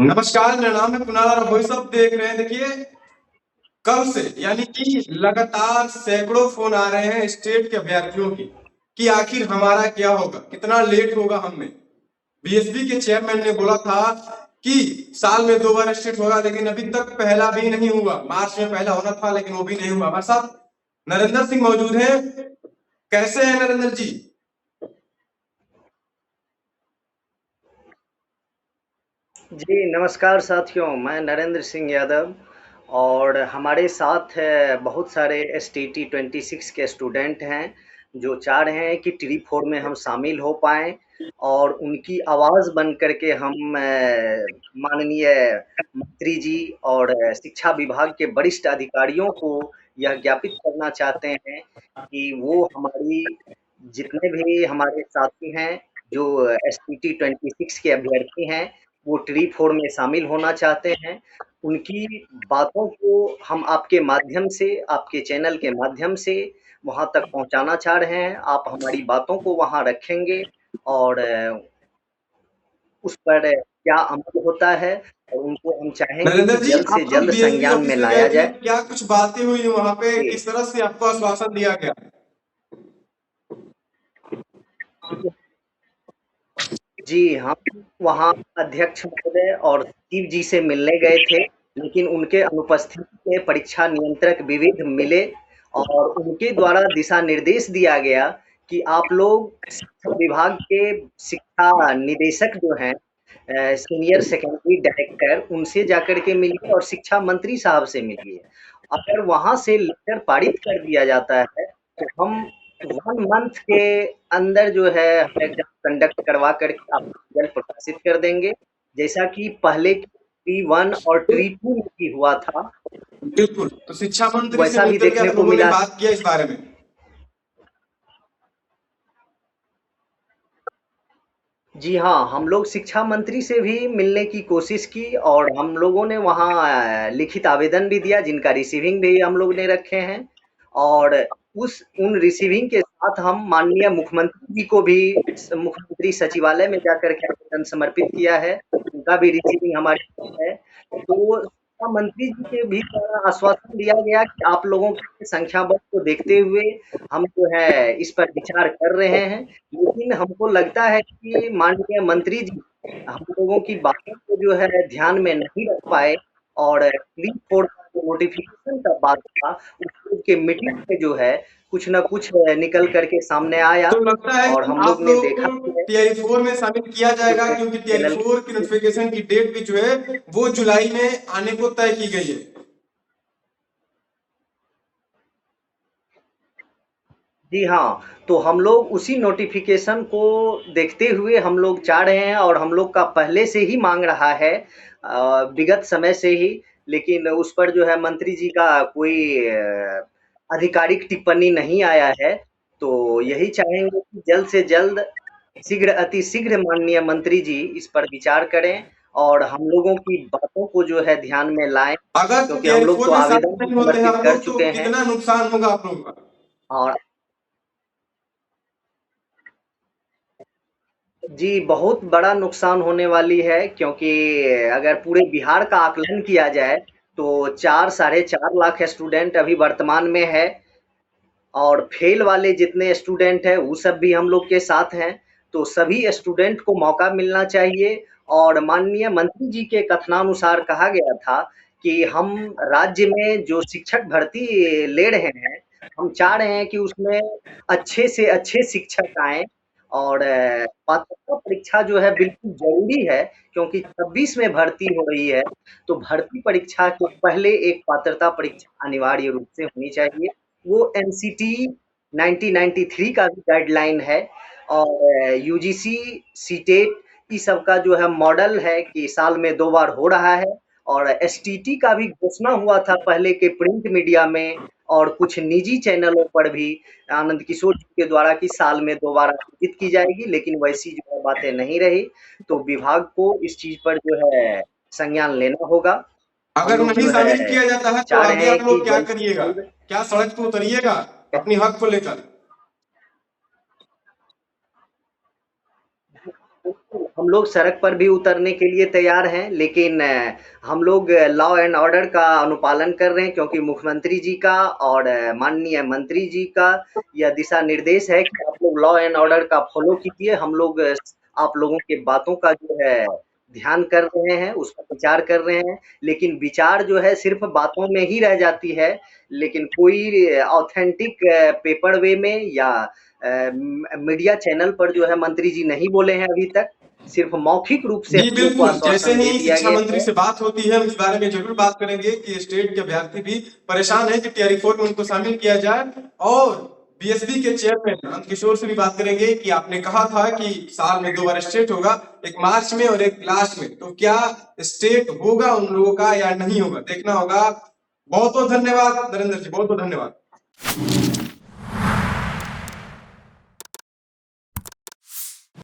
नमस्कार, मेरा नाम है कुणाल और वही सब देख रहे हैं। देखिए, कल से यानी कि लगातार सैकड़ों फोन आ रहे हैं स्टेट के अभ्यर्थियों की कि आखिर हमारा क्या होगा, कितना लेट होगा हमें। बीएसपी के चेयरमैन ने बोला था कि साल में 2 बार स्टेट होगा, लेकिन अभी तक पहला भी नहीं हुआ। मार्च में पहला होना था, लेकिन वो भी नहीं हुआ। हमारे साथ नरेंद्र सिंह मौजूद हैं। कैसे हैं नरेंद्र जी? जी नमस्कार साथियों, मैं नरेंद्र सिंह यादव और हमारे साथ बहुत सारे STT 26 के स्टूडेंट हैं जो चाह रहे हैं कि ट्री 4 में हम शामिल हो पाएँ और उनकी आवाज़ बन कर के हम माननीय मंत्री जी और शिक्षा विभाग के वरिष्ठ अधिकारियों को यह ज्ञापित करना चाहते हैं कि वो हमारी जितने भी हमारे साथी हैं जो STT 26 के अभ्यर्थी हैं वो ट्री 4 में शामिल होना चाहते हैं। उनकी बातों को हम आपके माध्यम से, आपके चैनल के माध्यम से वहाँ तक पहुँचाना चाह रहे हैं। आप हमारी बातों को वहाँ रखेंगे और उस पर क्या अमल होता है और उनको हम चाहेंगे नरेंद्र कि जी, जल्द से आप लोग जल्द बीएसपी संज्ञान में ऑफिस में गए लाया थे, जाए। क्या कुछ बातें हुई वहां पे? जी। किस तरह से आपको आश्वासन दिया गया? जी, हम वहाँ अध्यक्ष महोदय और सचिव जी से मिलने गए थे, लेकिन उनके अनुपस्थिति में परीक्षा नियंत्रक विविध मिले और उनके द्वारा दिशा निर्देश दिया गया कि आप लोग शिक्षा विभाग के शिक्षा निदेशक जो हैं सीनियर सेकेंडरी डायरेक्टर उनसे जाकर के मिलिए और शिक्षा मंत्री साहब से मिलिए। अगर वहाँ से लेटर पारित कर दिया जाता है, तो हम 1 मंथ के अंदर जो है हम एग्ज़ाम कंडक्ट करवा कर के आपको रिज़ल्ट प्रकाशित कर देंगे। जैसा कि पहले ट्री 1 और ट्री 2 में भी हुआ था, बिल्कुल। तो शिक्षा मंत्री से वैसा भी मिलकर के देखने आप को लोगों ने मिला। बात किया इस बारे में? जी हाँ, हम लोग शिक्षा मंत्री से भी मिलने की कोशिश की और हम लोगों ने वहाँ लिखित आवेदन भी दिया जिनका रिसीविंग भी हम लोग ने रखे हैं और उन रिसीविंग के साथ हम माननीय मुख्यमंत्री जी को भी मुख्यमंत्री सचिवालय में जाकर के आवेदन समर्पित किया है, उनका भी रिसीविंग हमारे पास है। तो शिक्षा मंत्री जी के भी द्वारा आश्वासन दिया गया कि आप लोगों की संख्या बल को देखते हुए हम जो है इस पर विचार कर रहे हैं। लेकिन हमको लगता है कि माननीय मंत्री जी हम लोगों की बातों को जो है ध्यान में नहीं रख पाए और ट्री 4 का जो नोटिफिकेशन का बात था, उसके मीटिंग में जो है कुछ न कुछ निकल कर के सामने आया तो लगता है और कि हम आप लोग ने लोगों देखा को भी है टीआई 4 में शामिल किया कुछ जाएगा, क्योंकि टीआई चैनल 4 की नोटिफिकेशन की डेट भी जो है वो जुलाई में आने को तय की गई है। जी हाँ, तो हम लोग उसी नोटिफ़िकेशन को देखते हुए हम लोग चाह रहे हैं और हम लोग का पहले से ही माँग रहा है विगत समय से ही, लेकिन उस पर जो है मंत्री जी का कोई आधिकारिक टिप्पणी नहीं आया है। तो यही चाहेंगे कि जल्द से जल्द, शीघ्र अति शीघ्र माननीय मंत्री जी इस पर विचार करें और हम लोगों की बातों को जो है ध्यान में लाएँ, अगर क्योंकि हम टीआई लोग 4 तो में आवेदन शामिल भी नहीं होते हैं समर्पित आप कर लोग, तो चुके हैं कितना नुकसान होगा आप लोगों का? और जी, बहुत बड़ा नुकसान होने वाली है क्योंकि अगर पूरे बिहार का आकलन किया जाए, तो 4 साढ़े 4 लाख स्टूडेंट अभी वर्तमान में है और फेल वाले जितने स्टूडेंट हैं, वो सब भी हम लोग के साथ हैं। तो सभी स्टूडेंट को मौका मिलना चाहिए और माननीय मंत्री जी के कथनानुसार कहा गया था कि हम राज्य में जो शिक्षक भर्ती ले रहे हैं, हम चाह रहे हैं कि उसमें अच्छे से अच्छे शिक्षक आएँ और पात्रता परीक्षा जो है बिल्कुल ज़रूरी है क्योंकि 26 में भर्ती हो रही है, तो भर्ती परीक्षा के पहले एक पात्रता परीक्षा अनिवार्य रूप से होनी चाहिए। वो एनसीटी 1993 का भी गाइडलाइन है और यूजीसी, सीटेट ई सब का जो है मॉडल है कि साल में 2 बार हो रहा है और एसटीटी का भी घोषणा हुआ था पहले के प्रिंट मीडिया में और कुछ निजी चैनलों पर भी आनंद किशोर जी के द्वारा कि साल में 2 बार आयोजित की जाएगी, लेकिन वैसी जो है बातें नहीं रही। तो विभाग को इस चीज़ पर जो है संज्ञान लेना होगा। हम अगर लोग नहीं जो है शामिल किया जाता है तो चाह आगे रहे हैं आप कि लोग क्या जल्द से करिएगा? जल्द क्या सड़क पे उतरिएगा अपनी हक को लेकर? हम हम लोग सड़क पर भी उतरने के लिए तैयार हैं, लेकिन हम लोग लॉ एंड ऑर्डर का अनुपालन कर रहे हैं, क्योंकि मुख्यमंत्री जी का और माननीय मंत्री जी का यह दिशा निर्देश है कि आप लोग लॉ एंड ऑर्डर का फॉलो कीजिए। हम लोग आप लोगों के बातों का जो है ध्यान कर रहे हैं, उस पर विचार कर रहे हैं, लेकिन विचार जो है सिर्फ बातों में ही रह जाती है, लेकिन कोई ऑथेंटिक पेपर वे में या मीडिया चैनल पर जो है मंत्री जी नहीं बोले हैं अभी तक। सिर्फ मौखिक रूप से जी हम लोग को बिल्कुल, जैसे आश्वासन दे ही दिया शिक्षा गया मंत्री है। से बात होती है हम इस बारे में जरूर बात करेंगे कि स्टेट के अभ्यर्थी भी परेशान है कि टीआरई 4 में उनको शामिल किया जाए। और बीएसबी के चेयरमैन नंद किशोर से भी बात करेंगे कि आपने कहा था कि साल में 2 बार स्टेट होगा, एक मार्च में और एक लास्ट में, तो क्या स्टेट होगा उन लोगों का या नहीं होगा, देखना होगा। बहुत बहुत धन्यवाद नरेंद्र जी, बहुत बहुत धन्यवाद।